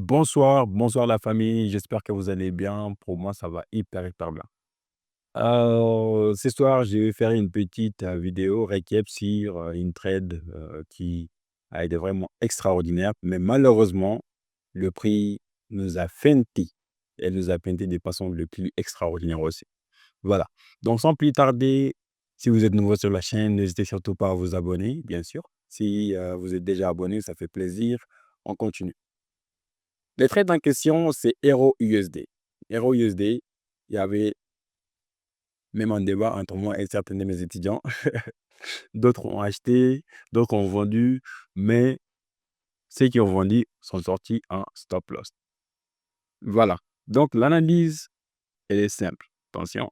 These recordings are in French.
Bonsoir la famille, j'espère que vous allez bien. Pour moi, ça va hyper bien. Ce soir, je vais faire une petite vidéo récap sur une trade qui a été vraiment extraordinaire, mais malheureusement, le prix nous a feinté. Elle nous a feinté de façon le plus extraordinaire aussi. Voilà. Donc, sans plus tarder, si vous êtes nouveau sur la chaîne, n'hésitez surtout pas à vous abonner, bien sûr. Si vous êtes déjà abonné, ça fait plaisir. On continue. Le trade en question, c'est Hero USD. Hero USD, il y avait même un débat entre moi et certains de mes étudiants. D'autres ont acheté, d'autres ont vendu, mais ceux qui ont vendu sont sortis en stop loss. Voilà. Donc, l'analyse, elle est simple. Attention.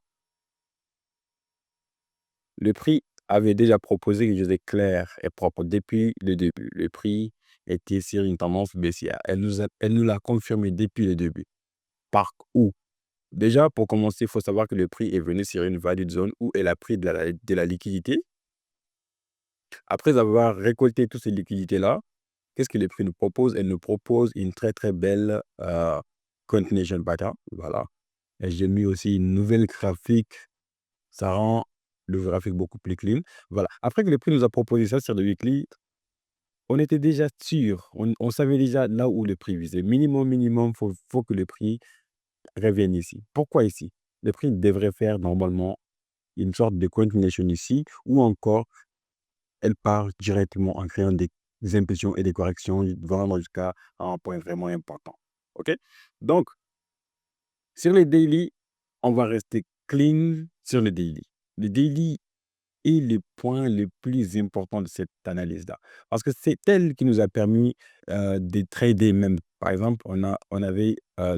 Le prix avait déjà proposé quelque chose de clair et propre depuis le début. Le prix était sur une tendance baissière. Elle nous l'a confirmé depuis le début. Par où? Déjà, pour commencer, il faut savoir que le prix est venu sur une value zone où elle a pris de la liquidité. Après avoir récolté toutes ces liquidités-là, qu'est-ce que le prix nous propose? Elle nous propose une très belle continuation pattern. Voilà. Et j'ai mis aussi une nouvelle graphique. Ça rend le graphique beaucoup plus clean. Voilà. Après que le prix nous a proposé ça sur le weekly, on était déjà sûr. On savait déjà là où le prix visait. Minimum, faut que le prix revienne ici. Pourquoi ici? Le prix devrait faire normalement une sorte de continuation ici, ou encore, elle part directement en créant des impulsions et des corrections, vendre jusqu'à un point vraiment important. OK? Donc, sur les daily, on va rester clean sur le daily. Le daily est le point le plus important de cette analyse-là. Parce que c'est elle qui nous a permis de trader même. Par exemple, on avait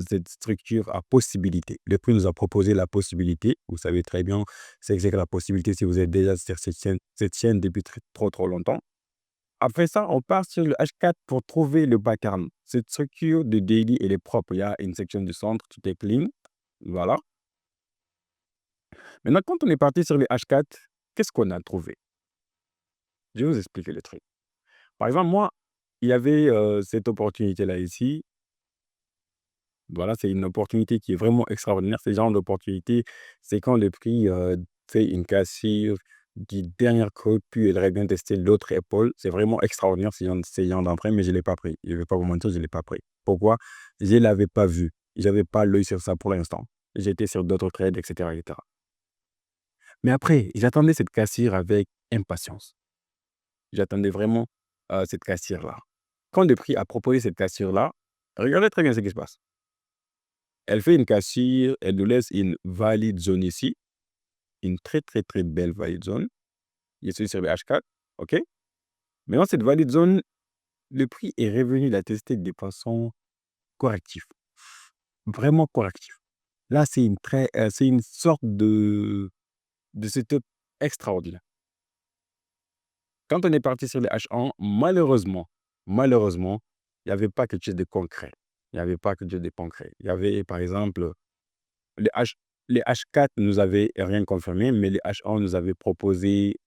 cette structure à possibilité. Le prix nous a proposé la possibilité. Vous savez très bien c'est que la possibilité si vous êtes déjà sur cette chaîne depuis trop longtemps. Après ça, on part sur le H4 pour trouver le pattern. Cette structure de daily, elle est propre. Il y a une section du centre, tout est clean. Voilà. Maintenant, quand on est parti sur le H4, qu'est-ce qu'on a trouvé? Je vais vous expliquer le truc. Par exemple, moi, il y avait cette opportunité-là ici. Voilà, c'est une opportunité qui est vraiment extraordinaire. Ce genre d'opportunité, c'est quand le prix fait une cassure du dernier creux, puis elle revient tester l'autre épaule. C'est vraiment extraordinaire, ce genre d'emprunt, mais je ne l'ai pas pris. Je ne vais pas vous mentir, je ne l'ai pas pris. Pourquoi? Je ne l'avais pas vu. Je n'avais pas l'œil sur ça pour l'instant. J'étais sur d'autres trades, etc., etc. Mais après, j'attendais cette cassure avec impatience. J'attendais vraiment cette cassure-là. Quand le prix a proposé cette cassure-là, regardez très bien ce qui se passe. Elle fait une cassure, elle nous laisse une valide zone ici, une très belle valide zone. Je suis sur le H4, OK? Maintenant, cette valide zone, le prix est revenu la tester de façon corrective, vraiment corrective. Là, c'est une sorte de setup extraordinaire. Quand on est parti sur les H1, malheureusement, il n'y avait pas quelque chose de concret. Il n'y avait pas quelque chose de concret. Il y avait, par exemple, les, H, les H4 nous avaient rien confirmé, mais les H1 nous avaient proposé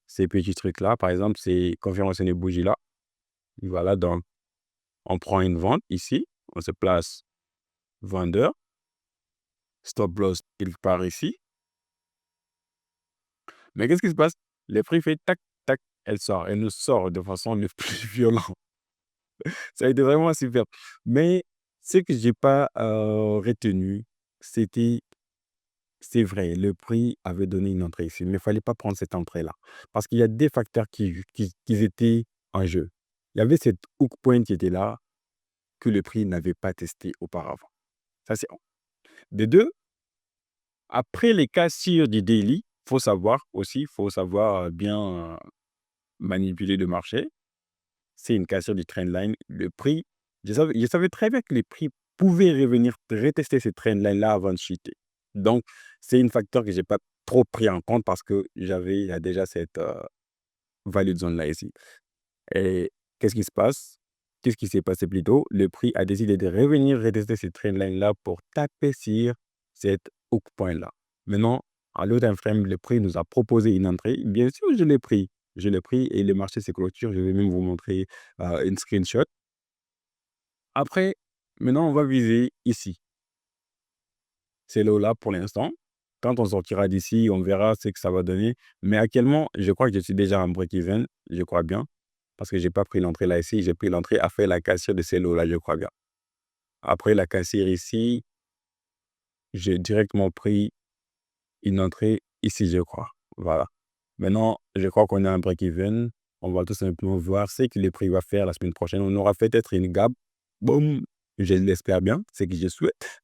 ces petits trucs-là. Par exemple, ces confirmations de bougies-là. Voilà, donc, on prend une vente ici. On se place vendeur. Stop loss, il part ici. Mais qu'est-ce qui se passe? Le prix fait tac, tac, elle sort. Elle nous sort de façon le plus violente. Ça a été vraiment super. Mais ce que je n'ai pas retenu, c'était, c'est vrai, le prix avait donné une entrée ici, mais il ne fallait pas prendre cette entrée-là. Parce qu'il y a des facteurs qui étaient en jeu. Il y avait cette hook point qui était là, que le prix n'avait pas testé auparavant. Ça, c'est un. De deux, après les cassures du daily, il faut savoir bien manipuler le marché. C'est une cassure du trendline. Le prix, je savais très bien que les prix pouvaient revenir retester ce trendline-là avant de chuter. Donc, c'est un facteur que je n'ai pas trop pris en compte parce que il y a déjà cette value zone-là ici. Et qu'est-ce qui se passe? Qu'est-ce qui s'est passé plutôt? Le prix a décidé de revenir retester ce trendline-là pour taper sur cette hook point-là. Maintenant, à l'autre time frame, le prix nous a proposé une entrée. Bien sûr, je l'ai pris. Je l'ai pris et le marché s'est clôturé. Je vais même vous montrer une screenshot. Après, Maintenant, on va viser ici. C'est là pour l'instant. Quand on sortira d'ici, on verra ce que ça va donner. Mais actuellement, je crois que je suis déjà en break-even, je crois bien. Parce que j'ai pas pris l'entrée là ici, j'ai pris l'entrée à faire la cassure de ces lots-là, je crois bien. Après la cassure ici, j'ai directement pris une entrée ici, je crois. Voilà. Maintenant, je crois qu'on est en break-even. On va tout simplement voir ce que le prix va faire la semaine prochaine. On aura peut-être une gap. Boum, je l'espère bien, c'est ce que je souhaite.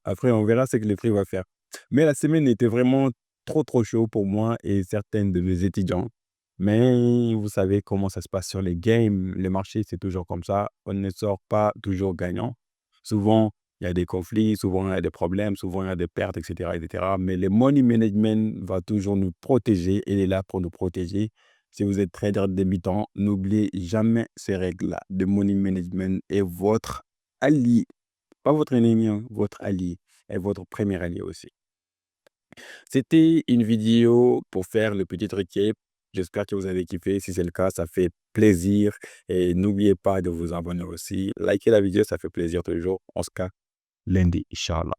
Après, on verra ce que le prix va faire. Mais la semaine était vraiment trop, trop chaud pour moi et certains de mes étudiants. Mais vous savez comment ça se passe sur les games. Le marché, c'est toujours comme ça. On ne sort pas toujours gagnant. Souvent, il y a des conflits, souvent, il y a des problèmes, souvent, il y a des pertes, etc., etc. Mais le money management va toujours nous protéger. Il est là pour nous protéger. Si vous êtes trader débutant, n'oubliez jamais ces règles-là. Le money management est votre allié. Pas votre ennemi, hein, votre allié et votre premier allié aussi. C'était une vidéo pour faire le petit recap. J'espère que vous avez kiffé. Si c'est le cas, ça fait plaisir. Et n'oubliez pas de vous abonner aussi. Likez la vidéo, ça fait plaisir toujours. On se capte lundi, Inch'Allah.